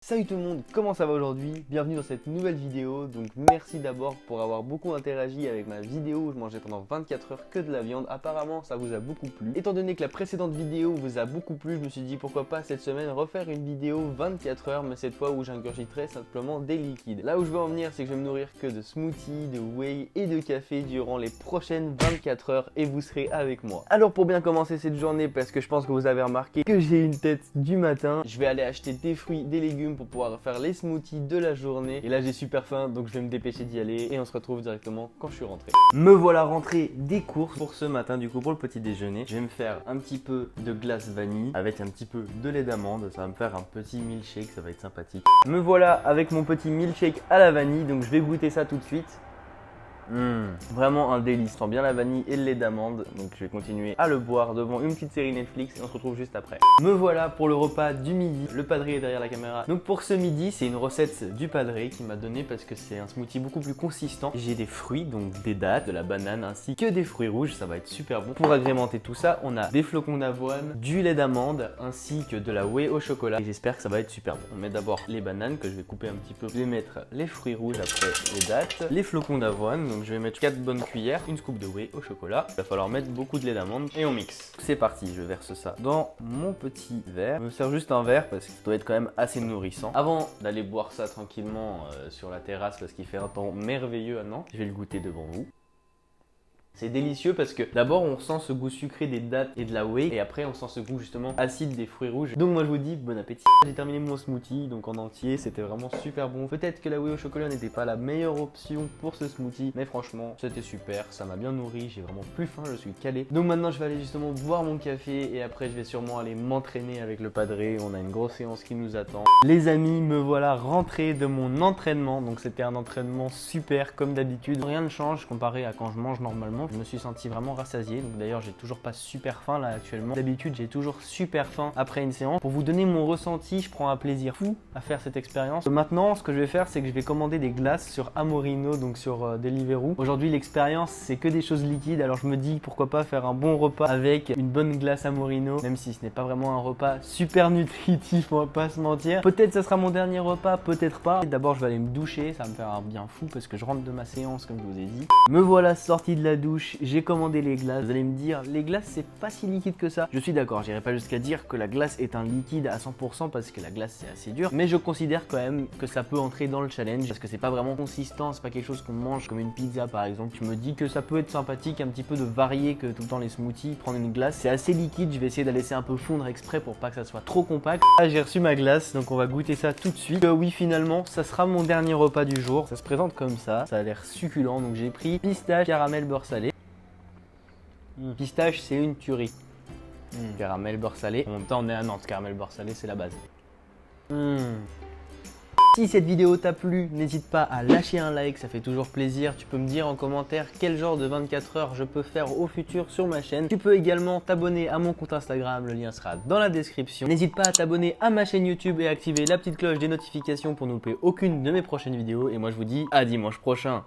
Salut tout le monde, comment ça va aujourd'hui? Bienvenue dans cette nouvelle vidéo. Donc merci d'abord pour avoir beaucoup interagi avec ma vidéo où je mangeais pendant 24 heures que de la viande. Apparemment ça vous a beaucoup plu. Étant donné que la précédente vidéo vous a beaucoup plu, je me suis dit pourquoi pas cette semaine refaire une vidéo 24 heures, mais cette fois où j'ingurgiterai simplement des liquides. Là où je veux en venir, c'est que je vais me nourrir que de smoothies, de whey et de café durant les prochaines 24 heures et vous serez avec moi. Alors pour bien commencer cette journée, parce que je pense que vous avez remarqué que j'ai une tête du matin, je vais aller acheter des fruits, des légumes pour pouvoir faire les smoothies de la journée. Et là j'ai super faim, donc je vais me dépêcher d'y aller et on se retrouve directement quand je suis rentré. Me voilà rentré des courses pour ce matin. Du coup pour le petit déjeuner, je vais me faire un petit peu de glace vanille avec un petit peu de lait d'amande. Ça va me faire un petit milkshake, ça va être sympathique. Me voilà avec mon petit milkshake à la vanille, donc je vais goûter ça tout de suite. Vraiment un délice, sent bien la vanille et le lait d'amande. Donc je vais continuer à le boire devant une petite série Netflix et on se retrouve juste après. Me voilà pour le repas du midi. Le padré est derrière la caméra. Donc pour ce midi, c'est une recette du padré qui m'a donné parce que c'est un smoothie beaucoup plus consistant. J'ai des fruits, donc des dattes, de la banane ainsi que des fruits rouges. Ça va être super bon. Pour agrémenter tout ça, on a des flocons d'avoine, du lait d'amande ainsi que de la whey au chocolat. Et j'espère que ça va être super bon. On met d'abord les bananes que je vais couper un petit peu. Je vais mettre les fruits rouges après les dattes, les flocons d'avoine. Donc je vais mettre 4 bonnes cuillères, une scoop de whey au chocolat. Il va falloir mettre beaucoup de lait d'amande et on mixe. C'est parti, je verse ça dans mon petit verre. Je me sers juste un verre parce que ça doit être quand même assez nourrissant. Avant d'aller boire ça tranquillement sur la terrasse parce qu'il fait un temps merveilleux à Nantes, je vais le goûter devant vous. C'est délicieux parce que d'abord on sent ce goût sucré des dattes et de la whey et après on sent ce goût justement acide des fruits rouges. Donc moi je vous dis bon appétit. J'ai terminé mon smoothie donc en entier, c'était vraiment super bon. Peut-être que la whey au chocolat n'était pas la meilleure option pour ce smoothie, mais franchement c'était super, ça m'a bien nourri, j'ai vraiment plus faim, je suis calé. Donc maintenant je vais aller justement boire mon café et après je vais sûrement aller m'entraîner avec le padré. On a une grosse séance qui nous attend. Les amis, me voilà rentré de mon entraînement, donc c'était un entraînement super comme d'habitude. Rien ne change comparé à quand je mange normalement. Je me suis senti vraiment rassasié, donc d'ailleurs j'ai toujours pas super faim là actuellement. D'habitude j'ai toujours super faim après une séance. Pour vous donner mon ressenti, je prends un plaisir fou à faire cette expérience. Maintenant ce que je vais faire, c'est que je vais commander des glaces sur Amorino, donc sur Deliveroo. Aujourd'hui l'expérience c'est que des choses liquides, alors je me dis pourquoi pas faire un bon repas avec une bonne glace Amorino, même si ce n'est pas vraiment un repas super nutritif, on va pas se mentir. Peut-être ça sera mon dernier repas, peut-être pas. D'abord je vais aller me doucher, ça va me faire un bien fou parce que je rentre de ma séance comme je vous ai dit. Me voilà sorti de la douche. J'ai commandé les glaces. Vous allez me dire, les glaces c'est pas si liquide que ça. Je suis d'accord, j'irai pas jusqu'à dire que la glace est un liquide à 100% parce que la glace c'est assez dur. Mais je considère quand même que ça peut entrer dans le challenge parce que c'est pas vraiment consistant, c'est pas quelque chose qu'on mange comme une pizza par exemple. Je me dis que ça peut être sympathique un petit peu de varier que tout le temps les smoothies. Prendre une glace, c'est assez liquide, je vais essayer de la laisser un peu fondre exprès pour pas que ça soit trop compact. Là j'ai reçu ma glace, donc on va goûter ça tout de suite. Oui finalement, ça sera mon dernier repas du jour. Ça se présente comme ça a l'air succulent. Donc j'ai pris pistache, caramel, beurre salé. Pistache c'est une tuerie. Caramel beurre salé. En même temps on est à Nantes, caramel beurre salé c'est la base. Si cette vidéo t'a plu, n'hésite pas à lâcher un like, ça fait toujours plaisir. Tu peux me dire en commentaire quel genre de 24 heures je peux faire au futur sur ma chaîne. Tu peux également t'abonner à mon compte Instagram, le lien sera dans la description. N'hésite pas à t'abonner à ma chaîne YouTube et à activer la petite cloche des notifications pour ne louper aucune de mes prochaines vidéos. Et moi je vous dis à dimanche prochain.